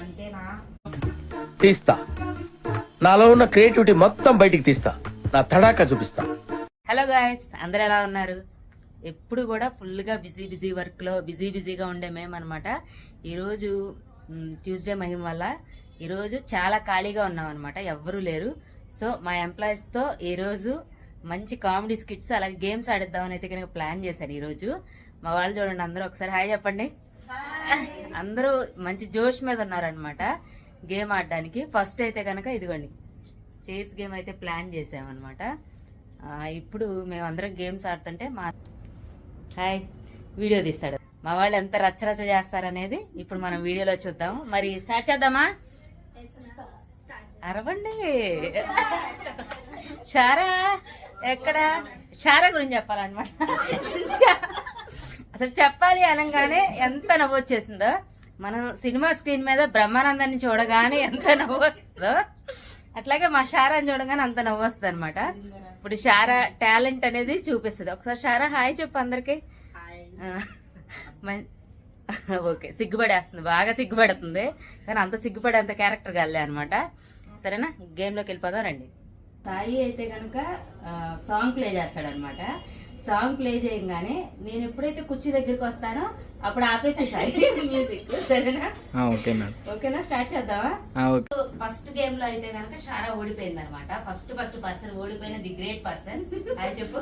అంతేనా? తీస్తా. నాలో ఉన్న క్రియేటివిటీ మొత్తం బయటికి తీస్తా. నా తడాకా చూపిస్తా. హలో గాయస్, అందరు ఎలా ఉన్నారు? ఎప్పుడు కూడా ఫుల్గా బిజీ వర్క్లో బిజీగా ఉండే మేము అనమాట. ఈరోజు ట్యూస్డే మహిమ వల్ల ఈరోజు చాలా ఖాళీగా ఉన్నాం అనమాట, ఎవ్వరూ లేరు. సో మా ఎంప్లాయీస్తో ఈరోజు మంచి కామెడీ స్కిట్స్ అలాగే గేమ్స్ ఆడిద్దామని అయితే కనుక ప్లాన్ చేశాను. ఈరోజు మా వాళ్ళు చూడండి, అందరూ ఒకసారి హాయ్ చెప్పండి. అందరూ మంచి జోష్ మీద ఉన్నారనమాట గేమ్ ఆడడానికి. ఫస్ట్ అయితే కనుక ఇదిగోండి చైర్స్ గేమ్ అయితే ప్లాన్ చేసామన్నమాట. ఇప్పుడు మేమందరం గేమ్స్ ఆడుతుంటే మా హాయ్ వీడియో తీస్తాడు. మా వాళ్ళు ఎంత రచ్చరచ్చ చేస్తారనేది ఇప్పుడు మనం వీడియోలో చూద్దాం. మరి స్టార్ట్ చేద్దామా? అరవండి. షారా ఎక్కడ? షారా గురించి చెప్పాలన్నమాట. అసలు చెప్పాలి అనగానే ఎంత నవ్వు వచ్చేసిందో. మనం సినిమా స్క్రీన్ మీద బ్రహ్మానందాన్ని చూడగానే ఎంత నవ్వు వస్తుందో అట్లాగే మా షారాని చూడగానే అంత నవ్వు వస్తుంది అనమాట. ఇప్పుడు షారా టాలెంట్ అనేది చూపిస్తుంది. ఒకసారి షారా హాయ్ చెప్పు అందరికి. ఓకే, సిగ్గుపడేస్తుంది, బాగా సిగ్గుపడుతుంది. కానీ అంత సిగ్గుపడేంత క్యారెక్టర్ కాలే అనమాట. సరేనా, గేమ్లోకి వెళ్ళిపోదాం రండి. సాయి అయితే కనుక సాంగ్ ప్లే చేస్తాడనమాట. సాంగ్ ప్లే చేయగానే నేను ఎప్పుడైతే కుర్చీ దగ్గరికి వస్తానో అప్పుడు ఆపేసి సాయి మ్యూజిక్. సరేనా? ఓకేనా, స్టార్ట్ చేద్దామా? ఫస్ట్ గేమ్ లో అయితే కనుక షారా ఓడిపోయింది అనమాట. ఫస్ట్ పర్సన్ ఓడిపోయిన ది గ్రేట్ పర్సన్. అది చెప్పు.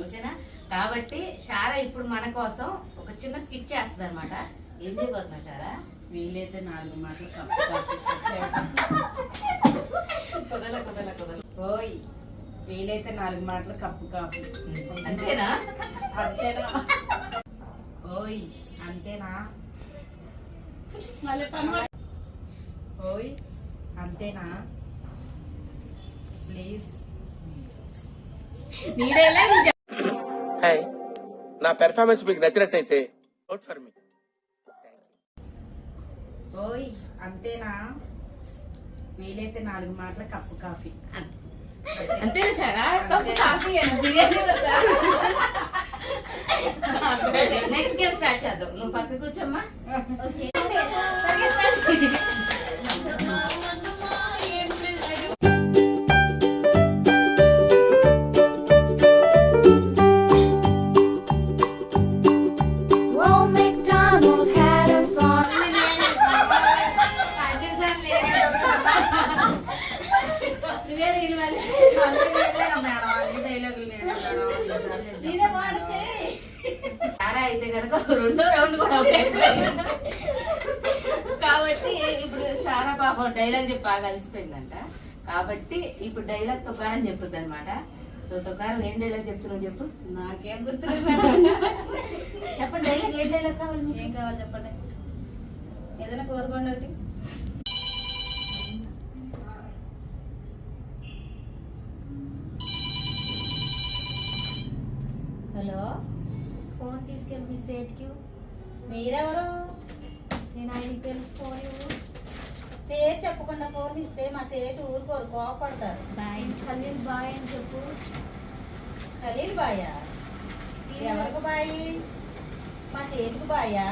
ఓకేనా, కాబట్టి షారా ఇప్పుడు మన కోసం ఒక చిన్న స్కిట్ చేస్తుంది అనమాట. ఏం చేయబోతున్నా షారా? వీలైతే 4 మాటలు ఓయ్, వీలైతే 4 మాటలు కప్పు కాఫీ. అంతేనా? అంతేనా? ఓయ్ అంతేనా? ఓయ్ అంతేనా? ప్లీజ్. హాయ్, నా పెర్ఫార్మెన్స్ మీకు నచ్చినట్టయితే ఓట్ ఫర్ మీ. ఓయ్ అంతేనా? వీలైతే 4 మాటలు కప్పు కాఫీ. అంతేనా Sarah? Cup coffee biryani. Next game start చేద్దాం. నువ్వు పక్కన కూర్చోమ్మా. అయితే కనుక రెండో రౌండ్ కూడా కాబట్టి ఇప్పుడు షారా పాపం డైలాగ్ చెప్పి బాగా అలసిపోయిందంట. కాబట్టి ఇప్పుడు డైలాగ్ తుకారం చెప్పుద్ది అనమాట. సో తుకారం ఏం డైలాగ్ చెప్తున్నావు చెప్పు. నాకేం గుర్తులేదు. చెప్పండి డైలాగ్. ఏం డైలాగ్ కావాలి? ఏం కావాలి చెప్పండి, ఏదైనా కోరుకోండి ఒకటి. హలో, ఫోన్ తీసుకెళ్ళి మీ సేట్కి. మీరెవరు? నేను ఆయనకి తెలిసి ఫోన్ ఇవ్వు. పేరు చెప్పకుండా ఫోన్ ఇస్తే మా సేటు ఊరుకోరు, కోపడతారు. బాయ్ ఖలీల్ బాయ్ అని చెప్పు. ఖలీల్ బాయా? ఎవరికి బాయి? మా సేటుకు బాయా?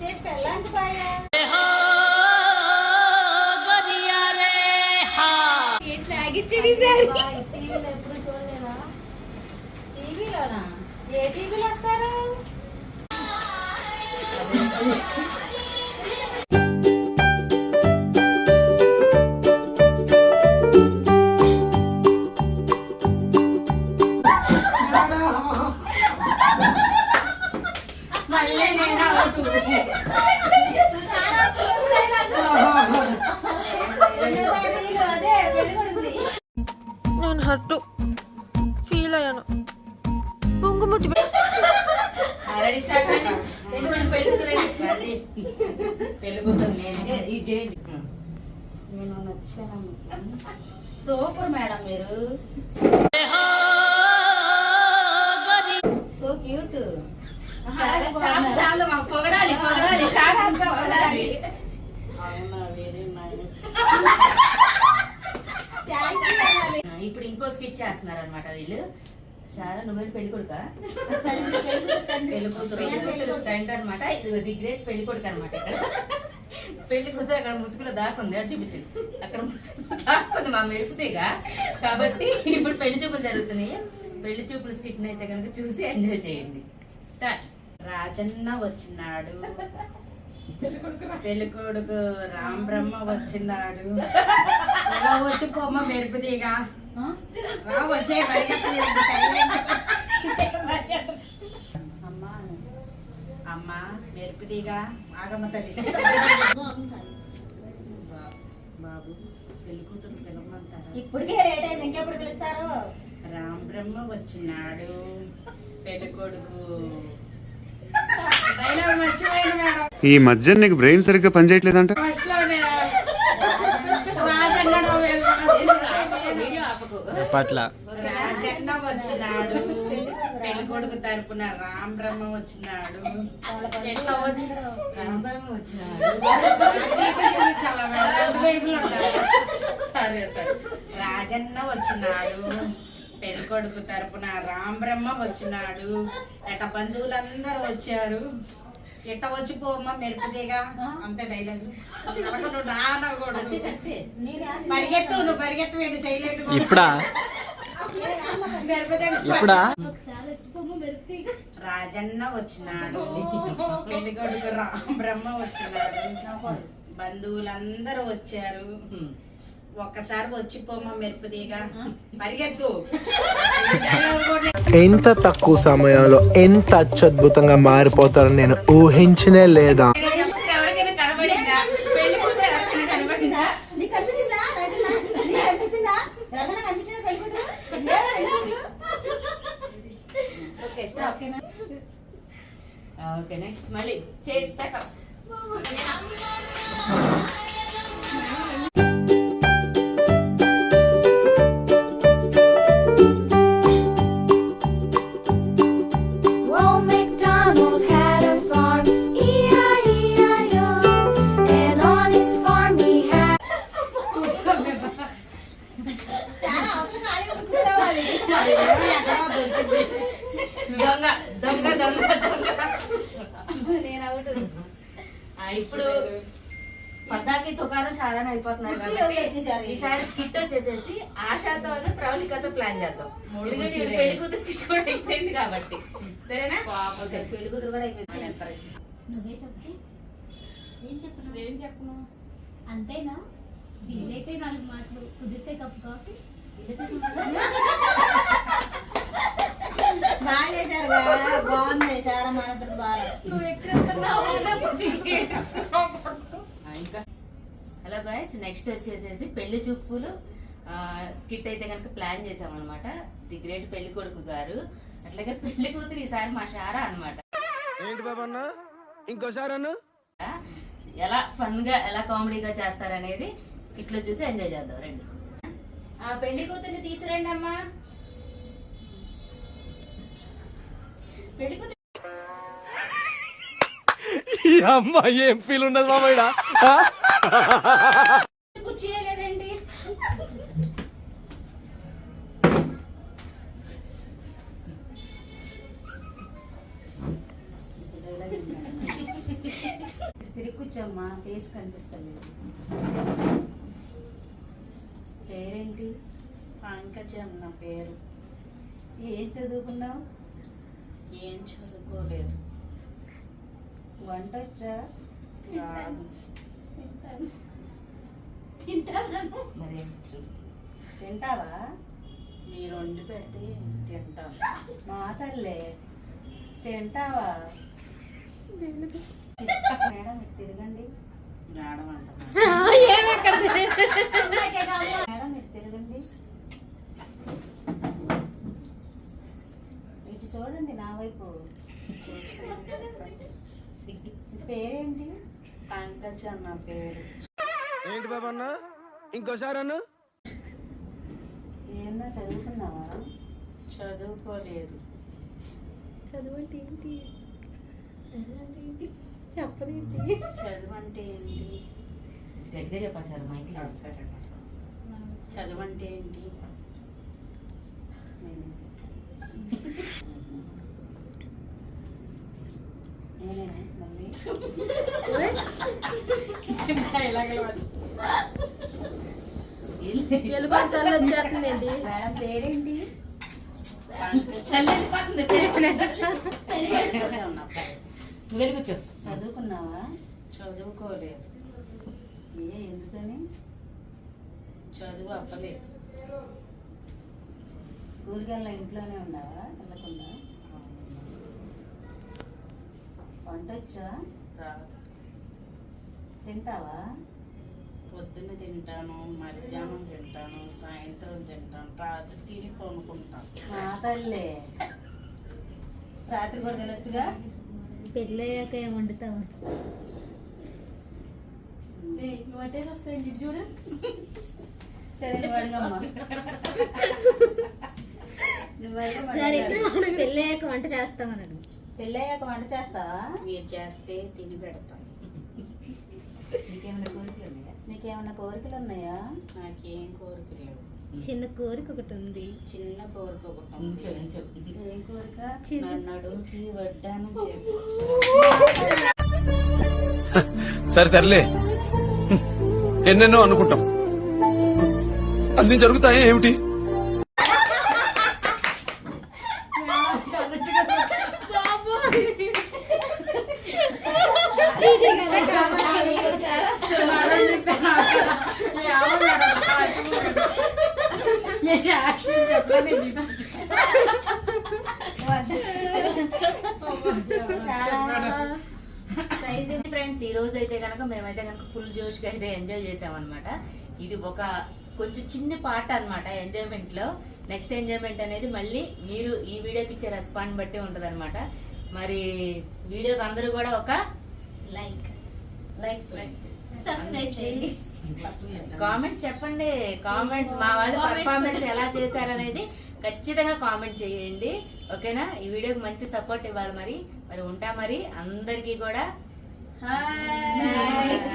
సేటు పెళ్ళానికి బాయా? టీవీలో ఎప్పుడు చూడలేదా? టీవీలోనా? ఏ టీవీలో వస్తారు? నేను హట్టు ఫీల్ అయ్యాను. పొంగుముట్టి నేను నచ్చాను. సూపర్ మేడం మీరు, సో క్యూట్. చాలా పొగడాలి. అవునా, వెరీ నైస్. ఇప్పుడు ఇంకో స్కిట్ చేస్తున్నారు అనమాట వీళ్ళు. షారా నువ్వేంటి పెళ్లి కొడుకా? తండ్రి. పెళ్లి కూతురు తండ్రి అనమాట. ఇది ది గ్రేట్ పెళ్లి కొడుకు అనమాట. ఇక్కడ పెళ్లి కూతురు అక్కడ ముసుగులో దాకుంది. అది చూపించు. అక్కడ ముసుగులో దాకుంది మా మెరుపుతీగా. కాబట్టి ఇప్పుడు పెళ్లి చూపులు జరుగుతున్నాయి. పెళ్లి చూపులు స్కిట్ అయితే కనుక చూసి ఎంజాయ్ చేయండి. స్టార్ట్. రాజన్న వచ్చినాడు, పెళ్లి కొడుకు రామ్ బ్రహ్మ వచ్చినాడు. ఎలా వచ్చి పోమ్మ మెరుపుతీగా వచ్చే అమ్మా అమ్మా మెరుపుతీగా ఆగమ్మ తల్లి. బాబు పెళ్లి కూతురు పిలవమంటారా? ఇప్పటికే రేట్ అయింది, ఇంకెప్పుడు పిలుస్తారు? రామ్ బ్రహ్మ వచ్చినాడు, పెళ్లి కొడుకు. ఈ మధ్య నీకు బ్రెయిన్ సరిగ్గా పనిచేయట్లేదంట. పట్ల రాజన్న వచ్చినాడు, పెళ్లి కొడుకు తరపున రామ్ బ్రహ్మ వచ్చినాడు. ఎట్లా వచ్చినాడు? రాంబాబు వచ్చినాడు. చాలా రెండు వైపులు ఉంటాయి. సరే సరే. రాజన్న వచ్చినాడు, పెళ్లి కొడుకు తరపున రామ్ బ్రహ్మ వచ్చినాడు. ఎట బంధువులందరూ వచ్చారు. ఎట్ట వచ్చి పోమ్మ మెరుపుదేగా. అంతే డైలాగ్. నువ్వు రానకూడదు. పరిగెత్తు, నువ్వు పరిగెత్తు. ఏంటి సైలెంట్ ఇప్పుడా ఇప్పుడా రాజన్న వచ్చినాడు, పెళ్లి కొడుకు రామ్ బ్రహ్మ వచ్చినాడు. బంధువులందరూ వచ్చారు. ఒక్కసారి వచ్చి పోమ్మ మెరుపుదేగా. పరిగెత్తు. ఎంత తక్కువ సమయంలో ఎంత అత్యద్భుతంగా మారిపోతారని నేను ఊహించనే లేదా. ఎవరికైనా కనబడిందా? పెళ్లి కూతురు ఎవరికైనా కనబడిందా? Okay stop. ఓకే నెక్స్ట్ మళ్ళీ చేస్తా. Old MacDonald had a farm, E-I-E-I-O, and on his farm he had దొంగ దొంగ దొంగ దొంగ. ఇప్పుడు పద్దాకి తుకారం చారాని అయిపోతున్నారు కాబట్టి ఈసారి స్కిట్ వచ్చేసేసి ఆశాతో ప్రవళికతో ప్లాన్ చేద్దాం. ఎందుకంటే ఇప్పుడు పెళ్లి కూతురు స్కిట్ కూడా అయిపోయింది కాబట్టి. సరేనా? పెళ్లి కూతురు కూడా అయిపోయింది. నువ్వే చెప్పు. ఏం చెప్పను అంతేనా? వీలైతే 4 మాటలు, కుదిరితే కప్పు కాఫీ. బాగా చేశారు కదా, బాగుంది. చాలా మనతో బాగా. హలో గాయస్, నెక్స్ట్ వచ్చేసేసి పెళ్లి చూపులు స్కిట్ అయితే కనుక ప్లాన్ చేసాం అనమాట. ది గ్రేట్ పెళ్లి కొడుకు గారు, అట్లాగే పెళ్లి కూతురు ఈసారి మా షారా అనమాట. ఏంటి బాబన్న ఇంకోసారి అన్న ఎలా ఫన్ గా ఎలా కామెడీగా చేస్తారనేది స్కిట్ లో చూసి ఎంజాయ్ చేద్దాం. రండి. ఆ పెళ్లి కూతుర్ని తీసుకురండి అమ్మా. పెళ్లి కూతురు ఈ అమ్మాయి ఏం ఫీల్ ఉండదు మామయ్య. కూర్చోలేదేంటి? తిరిగి కూర్చోమ్మా, ఫేస్ కనిపిస్తలేదు. పేరేంటి? పంకజం నా పేరు. ఏం చదువుకున్నావు? ఏం చదువుకోలేదు. వంట వచ్చా? మరి తింటావా? మీరు వండి పెడితే తింటాను. మా తల్లే తింటావా? మేడం తిరగండి. మేడం అంట. మేడం మీరు తిరగండి. ఇటు చూడండి నా వైపు. పేరేంటి? పంకజం నా పేరు. ఏంటి బాబన్న ఇంకోసారి అన్న ఏమన్నా చదువుకున్నావా? చదువుకోలేదు. చదువు అంటే ఏంటి? చెప్పదేంటి? చదువు అంటే ఏంటి? గట్టిగా చెప్పారు మైక్. చదువు అంటే ఏంటి? ఎలుగుబంటాలు వచ్చేస్తుందండి. మేడం పేరేంటి? వెలుగుచో. చదువుకున్నావా? చదువుకోలేదు. ఎందుకని? చదువు అవ్వలేదు. స్కూల్కి వెళ్ళా ఇంట్లోనే ఉన్నావా? వెళ్ళకుండా వంట వచ్చా? రాదు. తింటావా? పొద్దున్న తింటాను, మధ్యాహ్నం తింటాను, సాయంత్రం తింటాను, రాత్రి తిని కొనుక్కుంటాను. మా తల్లే రాత్రి కూడా తినొచ్చుగా. పెళ్ళయ్యాక ఏం వండుతావు? వంటేసి వస్తాయండి ఇటు చూడు. సరే వాడుగమ్మా. సరే పెళ్ళయ్యాక వంట చేస్తామన్నాడు. పెళ్ళయ్యాక వంట చేస్తావా? మీరు చేస్తే తిని పెడతాం. నీకేమైనా కోరికలు ఉన్నాయా? నీకేమన్నా కోరికలు ఉన్నాయా? నాకేం కోరికలు లేవు. చిన్న కోరిక ఒకటి ఉంది. చిన్న కోరిక ఒకటి ఉంచు, ఉంది. ఉంచు. ఏం కోరిక? నన్ను అడుగుకి వడ్డాను చెప్పు. సరే తరలే, ఎన్నెన్నో అనుకుంటాం, అన్ని జరుగుతాయి ఏమిటి? ఫ్రెండ్స్, ఈ రోజు అయితే కనుక మేమైతే కనుక ఫుల్ జోష్ గా అయితే ఎంజాయ్ చేసామన్నమాట. ఇది ఒక కొంచెం చిన్న పార్ట్ అన్నమాట ఎంజాయ్మెంట్ లో. నెక్స్ట్ ఎంజాయ్మెంట్ అనేది మళ్ళీ మీరు ఈ వీడియోకి ఇచ్చే రెస్పాండ్ బట్టి ఉంటది అనమాట. మరి వీడియోకి అందరూ కూడా ఒక లైక్ లైక్ సబ్స్క్రైబ్ చేయండి. కామెంట్స్ చెప్పండి. కామెంట్స్ మా వాళ్ళు పర్ఫార్మెన్స్ ఎలా చేశారనేది ఖచ్చితంగా కామెంట్ చేయండి. ఓకేనా? ఈ వీడియోకి మంచి సపోర్ట్ ఇవ్వాలి. మరి ఉంటా. మరి అందరికీ కూడా హాయ్.